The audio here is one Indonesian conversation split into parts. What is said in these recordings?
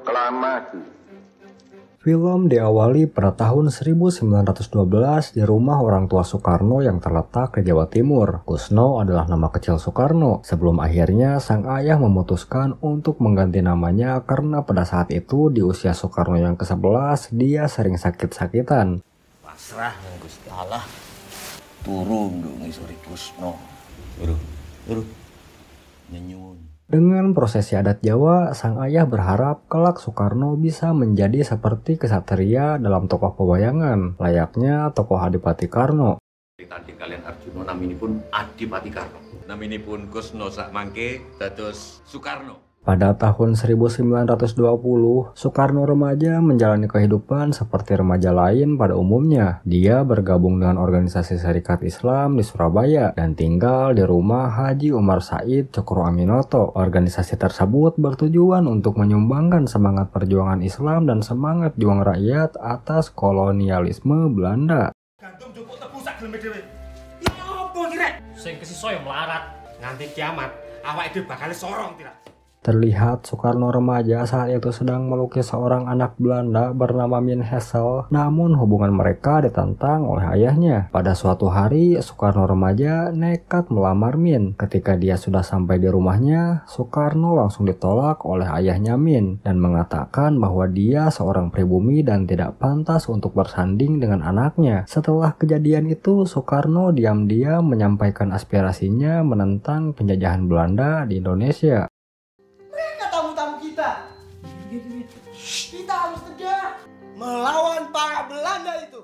proklamasi. Film diawali pada tahun 1912 di rumah orang tua Soekarno yang terletak di Jawa Timur. Kusno adalah nama kecil Soekarno, sebelum akhirnya sang ayah memutuskan untuk mengganti namanya karena pada saat itu di usia Soekarno yang ke-11 dia sering sakit-sakitan. Pasrah yang Gusti Allah, turun dong ngisori Kusno. Turun. Nyenyun. Dengan prosesi adat Jawa, sang ayah berharap kelak Soekarno bisa menjadi seperti kesatria dalam tokoh pewayangan, layaknya tokoh Adipati Karno. Tadi kalian Arjuna naminipun Adipati Karno. Naminipun Kusno sak mangke dados Soekarno. Pada tahun 1920, Soekarno remaja menjalani kehidupan seperti remaja lain pada umumnya. Dia bergabung dengan organisasi Serikat Islam di Surabaya dan tinggal di rumah Haji Umar Said Cokroaminoto. Organisasi tersebut bertujuan untuk menyumbangkan semangat perjuangan Islam dan semangat juang rakyat atas kolonialisme Belanda. Gantung jupuk tebu sak geleme dhewe. Ya apa iki rek? Sing kesisa ya melarat. Nganti kiamat awake dhewe bakal sorong tidak. Terlihat Soekarno remaja saat itu sedang melukis seorang anak Belanda bernama Min Hessel, namun hubungan mereka ditentang oleh ayahnya. Pada suatu hari, Soekarno remaja nekat melamar Min. Ketika dia sudah sampai di rumahnya, Soekarno langsung ditolak oleh ayahnya Min dan mengatakan bahwa dia seorang pribumi dan tidak pantas untuk bersanding dengan anaknya. Setelah kejadian itu, Soekarno diam-diam menyampaikan aspirasinya menentang penjajahan Belanda di Indonesia. Kita harus tegak melawan para Belanda itu.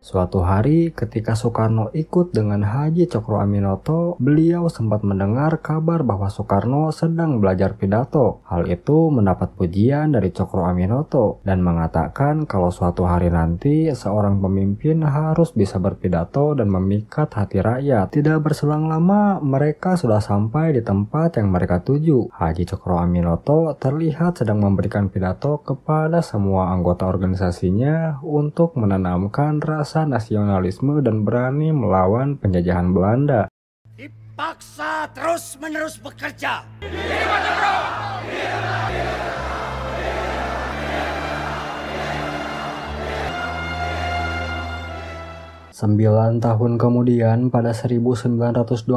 Suatu hari ketika Soekarno ikut dengan Haji Cokroaminoto, beliau sempat mendengar kabar bahwa Soekarno sedang belajar pidato. Hal itu mendapat pujian dari Cokroaminoto dan mengatakan kalau suatu hari nanti seorang pemimpin harus bisa berpidato dan memikat hati rakyat. Tidak berselang lama, mereka sudah sampai di tempat yang mereka tuju. Haji Cokroaminoto terlihat sedang memberikan pidato kepada semua anggota organisasinya untuk menanamkan rasa nasionalisme dan berani melawan penjajahan Belanda. Dipaksa terus-menerus bekerja. 9 tahun kemudian, pada 1929,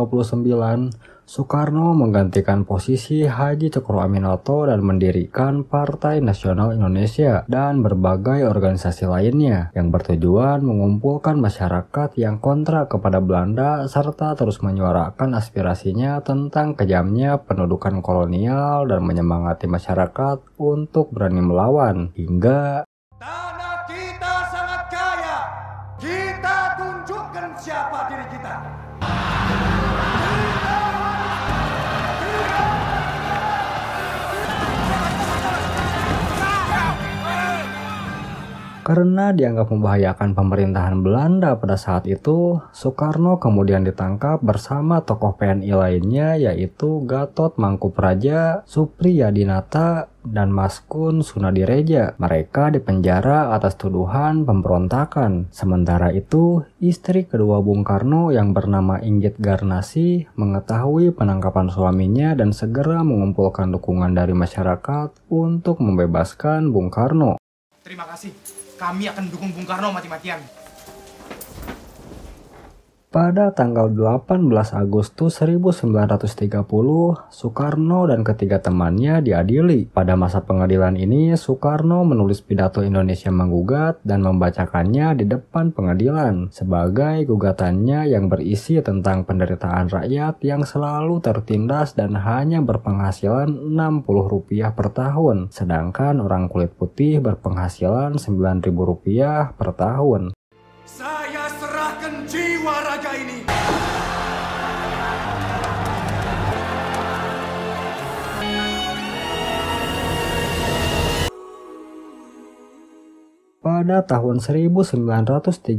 Soekarno menggantikan posisi Haji Cokroaminoto dan mendirikan Partai Nasional Indonesia dan berbagai organisasi lainnya yang bertujuan mengumpulkan masyarakat yang kontra kepada Belanda serta terus menyuarakan aspirasinya tentang kejamnya pendudukan kolonial dan menyemangati masyarakat untuk berani melawan hingga Tanah kita sangat kaya. Kita tunjukkan siapa diri kita. Karena dianggap membahayakan pemerintahan Belanda pada saat itu, Soekarno kemudian ditangkap bersama tokoh PNI lainnya yaitu Gatot Mangkupraja, Supriyadinata, dan Maskun Sunadireja. Mereka dipenjara atas tuduhan pemberontakan. Sementara itu, istri kedua Bung Karno yang bernama Inggit Garnasih mengetahui penangkapan suaminya dan segera mengumpulkan dukungan dari masyarakat untuk membebaskan Bung Karno. Terima kasih. Kami akan mendukung Bung Karno mati-matian. Pada tanggal 18 Agustus 1930, Soekarno dan ketiga temannya diadili. Pada masa pengadilan ini, Soekarno menulis pidato Indonesia Menggugat dan membacakannya di depan pengadilan sebagai gugatannya yang berisi tentang penderitaan rakyat yang selalu tertindas dan hanya berpenghasilan Rp60 per tahun, sedangkan orang kulit putih berpenghasilan Rp9.000 per tahun. Saya serahkan jiwa raga ini. Pada Pada tahun 1938,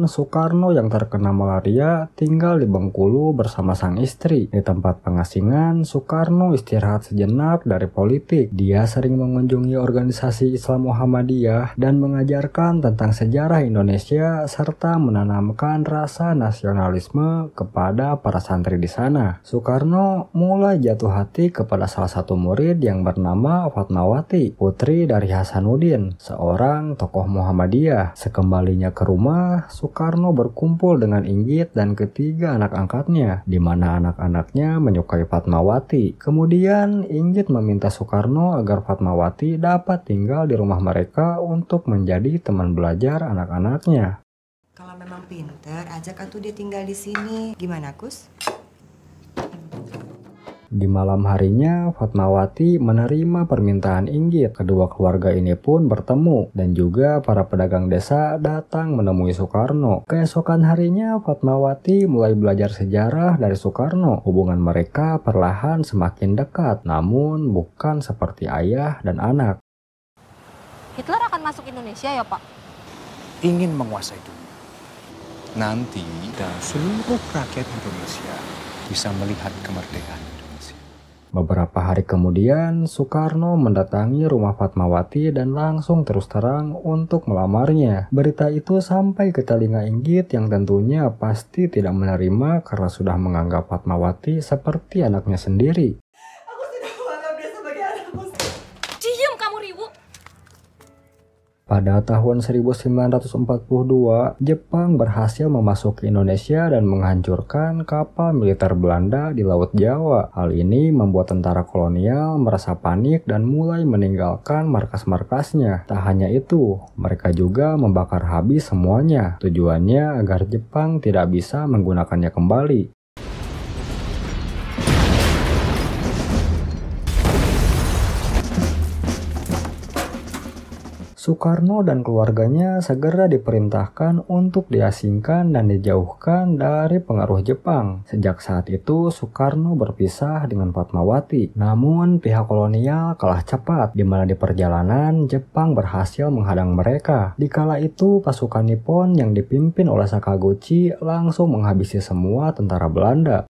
Soekarno yang terkena malaria tinggal di Bengkulu bersama sang istri. Di tempat pengasingan, Soekarno istirahat sejenak dari politik. Dia sering mengunjungi organisasi Islam Muhammadiyah dan mengajarkan tentang sejarah Indonesia serta menanamkan rasa nasionalisme kepada para santri di sana. Soekarno mulai jatuh hati kepada salah satu murid yang bernama Fatmawati, putri dari Hasanuddin, seorang tokoh Muhammadiyah. Sekembalinya ke rumah, Soekarno berkumpul dengan Inggit dan ketiga anak angkatnya, di mana anak-anaknya menyukai Fatmawati. Kemudian Inggit meminta Soekarno agar Fatmawati dapat tinggal di rumah mereka untuk menjadi teman belajar anak-anaknya. Kalau memang pinter, ajak atuh dia tinggal di sini. Gimana, Kus? Di malam harinya, Fatmawati menerima permintaan Inggit. Kedua keluarga ini pun bertemu dan juga para pedagang desa datang menemui Soekarno. Keesokan harinya, Fatmawati mulai belajar sejarah dari Soekarno. Hubungan mereka perlahan semakin dekat, namun bukan seperti ayah dan anak. Hitler akan masuk Indonesia ya, Pak? Ingin menguasai dunia. Nanti dan seluruh rakyat Indonesia bisa melihat kemerdekaan Indonesia. Beberapa hari kemudian, Soekarno mendatangi rumah Fatmawati dan langsung terus terang untuk melamarnya. Berita itu sampai ke telinga Inggit yang tentunya pasti tidak menerima karena sudah menganggap Fatmawati seperti anaknya sendiri. Aku sudah menganggap dia sebagai anakku. Diam kamu, Riwu! Pada tahun 1942, Jepang berhasil memasuki Indonesia dan menghancurkan kapal militer Belanda di Laut Jawa. Hal ini membuat tentara kolonial merasa panik dan mulai meninggalkan markas-markasnya. Tak hanya itu, mereka juga membakar habis semuanya. Tujuannya agar Jepang tidak bisa menggunakannya kembali. Soekarno dan keluarganya segera diperintahkan untuk diasingkan dan dijauhkan dari pengaruh Jepang. Sejak saat itu, Soekarno berpisah dengan Fatmawati. Namun, pihak kolonial kalah cepat, di mana di perjalanan Jepang berhasil menghadang mereka. Di kala itu, pasukan Nippon yang dipimpin oleh Sakaguchi langsung menghabisi semua tentara Belanda.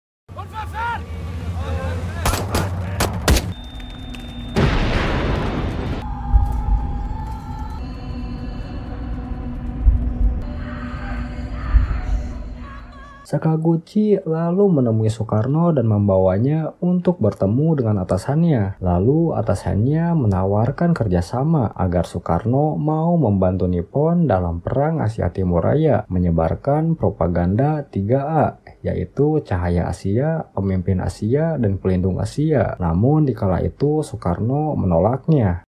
Sakaguchi lalu menemui Soekarno dan membawanya untuk bertemu dengan atasannya. Lalu atasannya menawarkan kerjasama agar Soekarno mau membantu Nippon dalam Perang Asia Timur Raya, menyebarkan propaganda 3A, yaitu Cahaya Asia, Pemimpin Asia, dan Pelindung Asia. Namun di kala itu Soekarno menolaknya.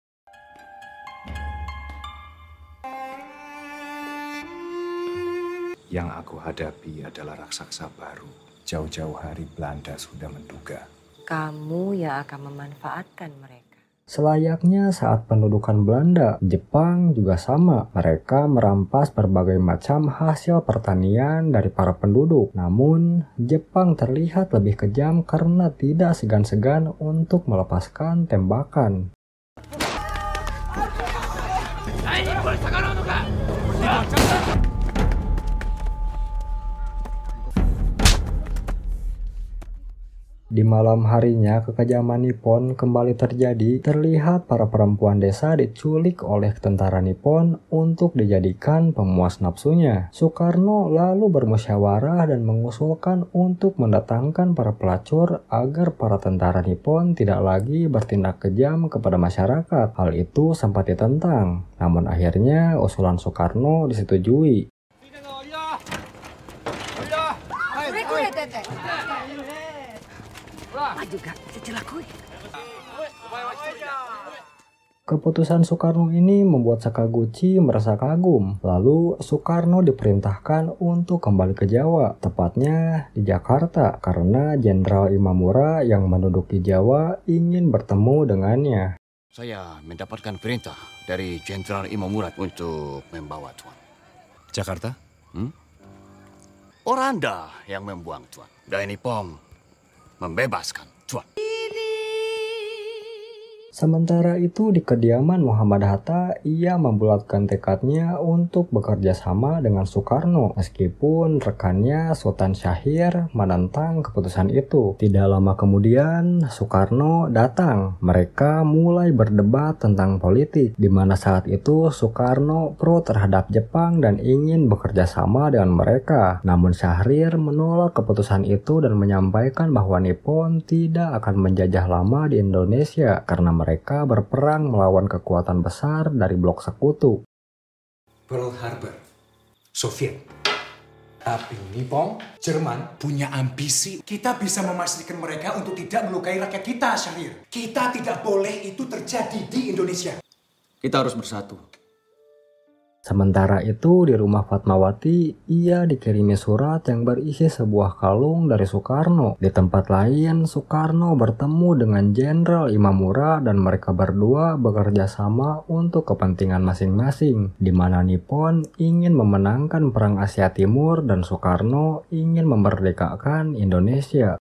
Yang aku hadapi adalah raksasa baru. Jauh-jauh hari Belanda sudah menduga. Kamu yang akan memanfaatkan mereka. Selayaknya saat pendudukan Belanda, Jepang juga sama. Mereka merampas berbagai macam hasil pertanian dari para penduduk. Namun, Jepang terlihat lebih kejam karena tidak segan-segan untuk melepaskan tembakan. Di malam harinya, kekejaman Nippon kembali terjadi. Terlihat para perempuan desa diculik oleh tentara Nippon untuk dijadikan pemuas nafsunya. Soekarno lalu bermusyawarah dan mengusulkan untuk mendatangkan para pelacur agar para tentara Nippon tidak lagi bertindak kejam kepada masyarakat. Hal itu sempat ditentang, namun akhirnya usulan Soekarno disetujui. Keputusan Soekarno ini membuat Sakaguchi merasa kagum. Lalu Soekarno diperintahkan untuk kembali ke Jawa, tepatnya di Jakarta, karena Jenderal Imamura yang menduduki Jawa ingin bertemu dengannya. Saya mendapatkan perintah dari Jenderal Imamura untuk membawa Tuan. Jakarta? Oranda yang membuang Tuan. Dan Nippon membebaskan Tuan. Sementara itu di kediaman Muhammad Hatta, ia membulatkan tekadnya untuk bekerja sama dengan Soekarno meskipun rekannya Sultan Syahrir menentang keputusan itu. Tidak lama kemudian Soekarno datang. Mereka mulai berdebat tentang politik, di mana saat itu Soekarno pro terhadap Jepang dan ingin bekerja sama dengan mereka. Namun Syahrir menolak keputusan itu dan menyampaikan bahwa Nippon tidak akan menjajah lama di Indonesia karena mereka berperang melawan kekuatan besar dari blok sekutu. Pearl Harbor, Soviet. Tapi Nippon, Jerman punya ambisi. Kita bisa memastikan mereka untuk tidak melukai rakyat kita, Syahrir. Kita tidak boleh itu terjadi di Indonesia. Kita harus bersatu. Sementara itu di rumah Fatmawati, ia dikirimi surat yang berisi sebuah kalung dari Soekarno. Di tempat lain, Soekarno bertemu dengan Jenderal Imamura dan mereka berdua bekerja sama untuk kepentingan masing-masing, di mana Nippon ingin memenangkan Perang Asia Timur dan Soekarno ingin memerdekakan Indonesia.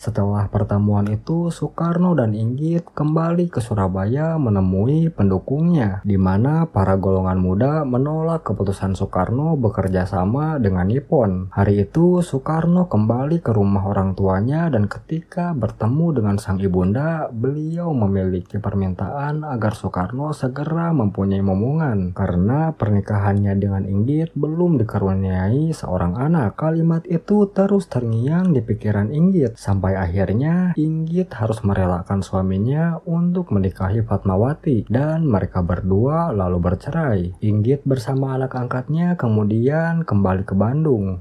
Setelah pertemuan itu, Soekarno dan Inggit kembali ke Surabaya menemui pendukungnya, di mana para golongan muda menolak keputusan Soekarno bekerja sama dengan Nippon. Hari itu, Soekarno kembali ke rumah orang tuanya dan ketika bertemu dengan sang ibunda, beliau memiliki permintaan agar Soekarno segera mempunyai momongan, karena pernikahannya dengan Inggit belum dikaruniai seorang anak. Kalimat itu terus terngiang di pikiran Inggit, sampai akhirnya Inggit harus merelakan suaminya untuk menikahi Fatmawati dan mereka berdua lalu bercerai. Inggit bersama anak angkatnya kemudian kembali ke Bandung.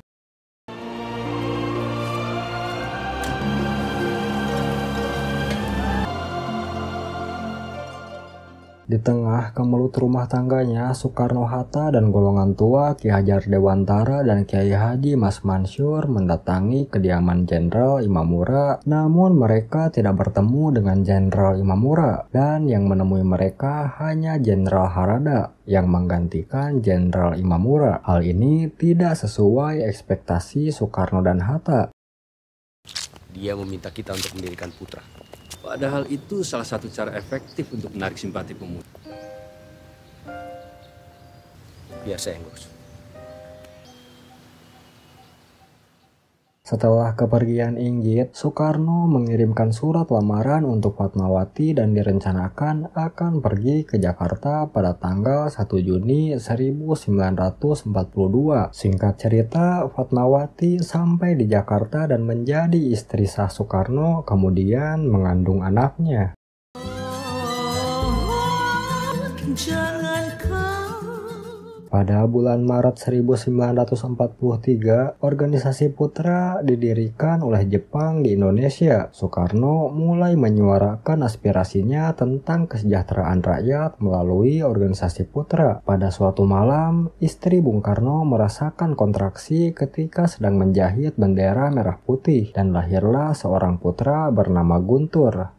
Di tengah kemelut rumah tangganya, Soekarno-Hatta dan golongan tua Ki Hajar Dewantara dan Kiai Haji Mas Mansur mendatangi kediaman Jenderal Imamura, namun mereka tidak bertemu dengan Jenderal Imamura dan yang menemui mereka hanya Jenderal Harada yang menggantikan Jenderal Imamura. Hal ini tidak sesuai ekspektasi Soekarno dan Hatta. Dia meminta kita untuk mendirikan putra. Padahal itu salah satu cara efektif untuk menarik simpati pemuda. Biar saya yang ngurus. Setelah kepergian Inggit, Soekarno mengirimkan surat lamaran untuk Fatmawati dan direncanakan akan pergi ke Jakarta pada tanggal 1 Juni 1942. Singkat cerita, Fatmawati sampai di Jakarta dan menjadi istri sah Soekarno, kemudian mengandung anaknya. Pada bulan Maret 1943, organisasi Putra didirikan oleh Jepang di Indonesia. Soekarno mulai menyuarakan aspirasinya tentang kesejahteraan rakyat melalui organisasi Putra. Pada suatu malam, istri Bung Karno merasakan kontraksi ketika sedang menjahit bendera merah putih dan lahirlah seorang putra bernama Guntur.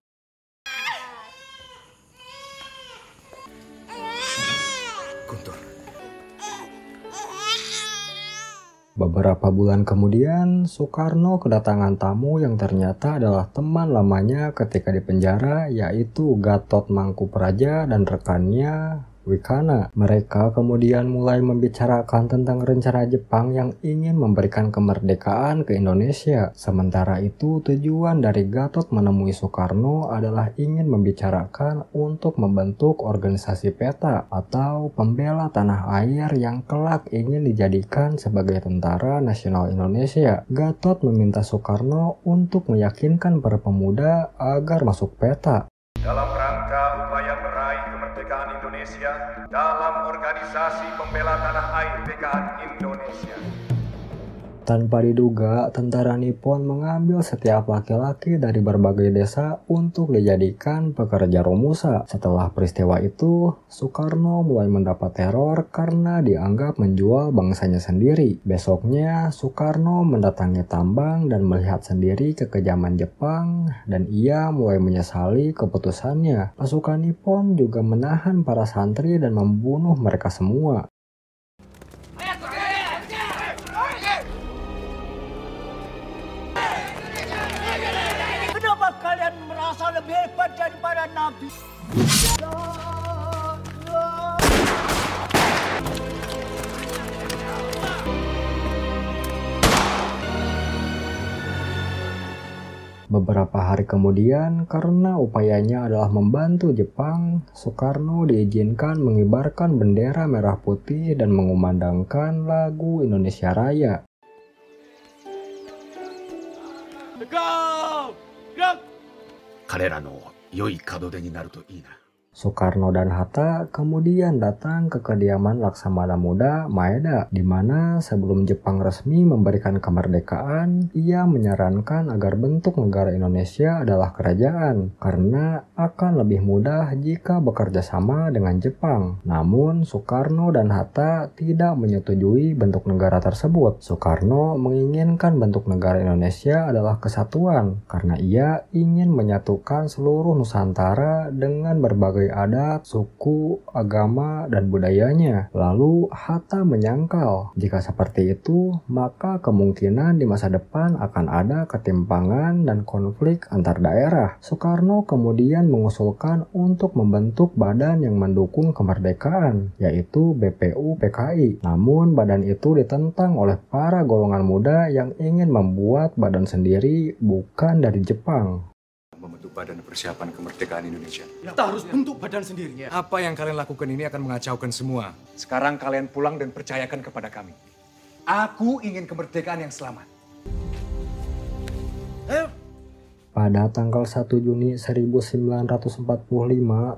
Beberapa bulan kemudian, Soekarno kedatangan tamu yang ternyata adalah teman lamanya ketika di penjara, yaitu Gatot Mangkupraja dan rekannya Wikana. Mereka kemudian mulai membicarakan tentang rencana Jepang yang ingin memberikan kemerdekaan ke Indonesia. Sementara itu, tujuan dari Gatot menemui Soekarno adalah ingin membicarakan untuk membentuk organisasi PETA atau Pembela Tanah Air yang kelak ingin dijadikan sebagai Tentara Nasional Indonesia. Gatot meminta Soekarno untuk meyakinkan para pemuda agar masuk PETA. Dalam rangka upaya meraih kemerdekaan Indonesia dalam organisasi Pembela Tanah Air kemerdekaan Indonesia. Tanpa diduga, tentara Nippon mengambil setiap laki-laki dari berbagai desa untuk dijadikan pekerja Romusa. Setelah peristiwa itu, Soekarno mulai mendapat teror karena dianggap menjual bangsanya sendiri. Besoknya, Soekarno mendatangi tambang dan melihat sendiri kekejaman Jepang, dan ia mulai menyesali keputusannya. Pasukan Nippon juga menahan para santri dan membunuh mereka semua. Nabi. Beberapa hari kemudian, karena upayanya adalah membantu Jepang, Soekarno diizinkan mengibarkan bendera merah putih dan mengumandangkan lagu Indonesia Raya. Soekarno dan Hatta kemudian datang ke kediaman Laksamana Muda Maeda, di mana sebelum Jepang resmi memberikan kemerdekaan, ia menyarankan agar bentuk negara Indonesia adalah kerajaan, karena akan lebih mudah jika bekerja sama dengan Jepang. Namun, Soekarno dan Hatta tidak menyetujui bentuk negara tersebut. Soekarno menginginkan bentuk negara Indonesia adalah kesatuan, karena ia ingin menyatukan seluruh Nusantara dengan berbagai adat, suku, agama, dan budayanya. Lalu Hatta menyangkal, jika seperti itu, maka kemungkinan di masa depan akan ada ketimpangan dan konflik antar daerah. Soekarno kemudian mengusulkan untuk membentuk badan yang mendukung kemerdekaan, yaitu BPU-PKI. Namun badan itu ditentang oleh para golongan muda yang ingin membuat badan sendiri bukan dari Jepang. Membentuk badan persiapan kemerdekaan Indonesia. Kita harus bentuk badan sendiri. Apa yang kalian lakukan ini akan mengacaukan semua. Sekarang kalian pulang dan percayakan kepada kami. Aku ingin kemerdekaan yang selamat. Pada tanggal 1 Juni 1945,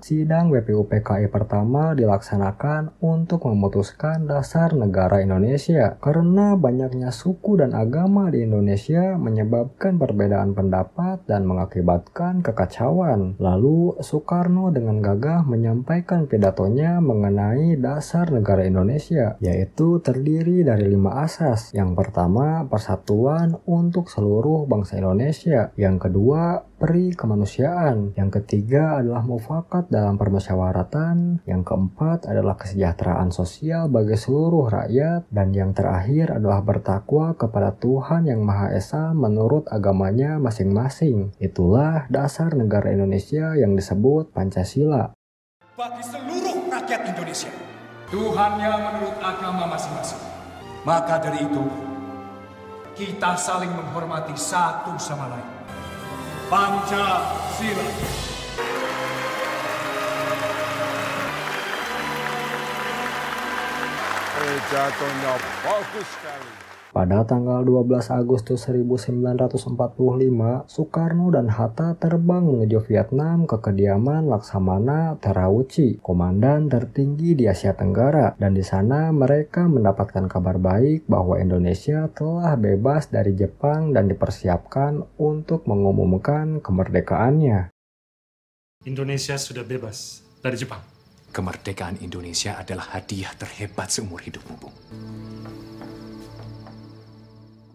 sidang BPU-PKI pertama dilaksanakan untuk memutuskan dasar negara Indonesia. Karena banyaknya suku dan agama di Indonesia menyebabkan perbedaan pendapat dan mengakibatkan kekacauan. Lalu Soekarno dengan gagah menyampaikan pidatonya mengenai dasar negara Indonesia, yaitu terdiri dari 5 asas. Yang pertama, persatuan untuk seluruh bangsa Indonesia. Yang kedua, peri kemanusiaan. Yang ketiga adalah mufakat dalam permusyawaratan. Yang keempat adalah kesejahteraan sosial bagi seluruh rakyat. Dan yang terakhir adalah bertakwa kepada Tuhan Yang Maha Esa menurut agamanya masing-masing. Itulah dasar negara Indonesia yang disebut Pancasila. Bagi seluruh rakyat Indonesia, Tuhannya menurut agama masing-masing. Maka dari itu, kita saling menghormati satu sama lain. Pancasila. Jatuhnya bagus sekali. Pada tanggal 12 Agustus 1945, Soekarno dan Hatta terbang menuju Vietnam ke kediaman Laksamana Terauchi, komandan tertinggi di Asia Tenggara, dan di sana mereka mendapatkan kabar baik bahwa Indonesia telah bebas dari Jepang dan dipersiapkan untuk mengumumkan kemerdekaannya. Indonesia sudah bebas dari Jepang. Kemerdekaan Indonesia adalah hadiah terhebat seumur hidupmu, Bung.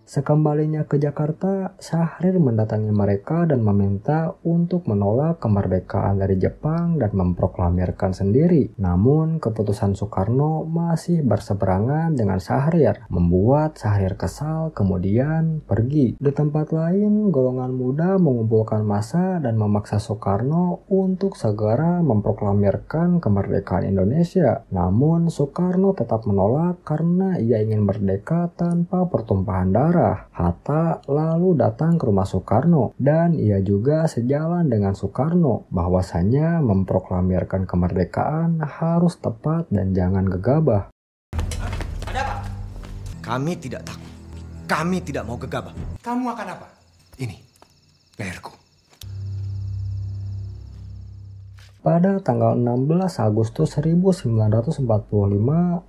Sekembalinya ke Jakarta, Syahrir mendatangi mereka dan meminta untuk menolak kemerdekaan dari Jepang dan memproklamirkan sendiri. Namun, keputusan Soekarno masih berseberangan dengan Syahrir, membuat Syahrir kesal kemudian pergi. Di tempat lain, golongan muda mengumpulkan massa dan memaksa Soekarno untuk segera memproklamirkan kemerdekaan Indonesia. Namun, Soekarno tetap menolak karena ia ingin merdeka tanpa pertumpahan darah. Hatta lalu datang ke rumah Soekarno dan ia juga sejalan dengan Soekarno bahwasanya memproklamirkan kemerdekaan harus tepat dan jangan gegabah. Ada apa? Kami tidak takut. Kami tidak mau gegabah. Kamu akan apa? Ini, leherku. Pada tanggal 16 Agustus 1945,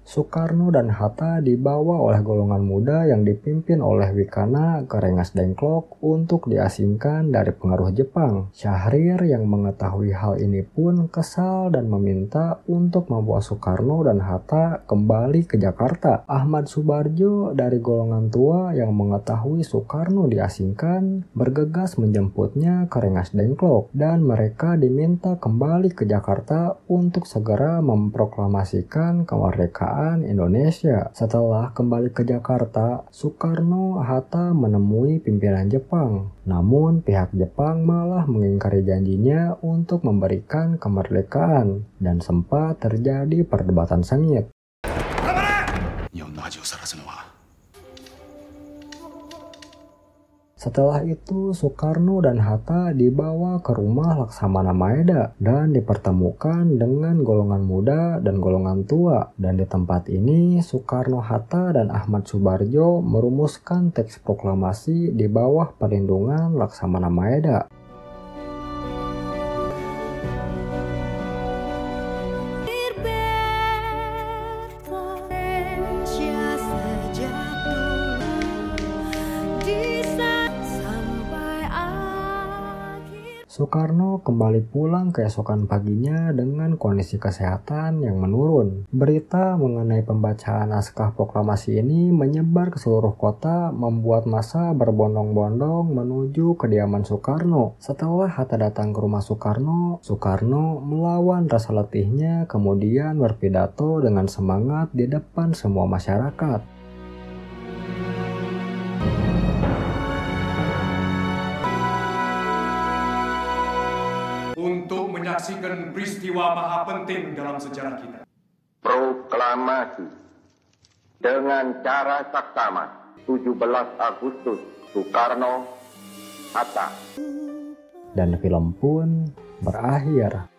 Soekarno dan Hatta dibawa oleh golongan muda yang dipimpin oleh Wikana ke Rengas Dengklok untuk diasingkan dari pengaruh Jepang. Syahrir yang mengetahui hal ini pun kesal dan meminta untuk membawa Soekarno dan Hatta kembali ke Jakarta. Ahmad Subarjo dari golongan tua yang mengetahui Soekarno diasingkan bergegas menjemputnya ke Rengas Dengklok dan mereka diminta kembali kembali ke Jakarta untuk segera memproklamasikan kemerdekaan Indonesia. Setelah kembali ke Jakarta, Soekarno-Hatta menemui pimpinan Jepang. Namun pihak Jepang malah mengingkari janjinya untuk memberikan kemerdekaan dan sempat terjadi perdebatan sengit. Setelah itu, Soekarno dan Hatta dibawa ke rumah Laksamana Maeda dan dipertemukan dengan golongan muda dan golongan tua. Dan di tempat ini, Soekarno, Hatta, dan Ahmad Subarjo merumuskan teks proklamasi di bawah perlindungan Laksamana Maeda. Soekarno kembali pulang keesokan paginya dengan kondisi kesehatan yang menurun. Berita mengenai pembacaan naskah proklamasi ini menyebar ke seluruh kota, membuat massa berbondong-bondong menuju kediaman Soekarno. Setelah Hatta datang ke rumah Soekarno, Soekarno melawan rasa letihnya kemudian berpidato dengan semangat di depan semua masyarakat. Untuk menyaksikan peristiwa maha penting dalam sejarah kita. Proklamasi dengan cara saksama 17 Agustus Soekarno-Hatta. Dan film pun berakhir.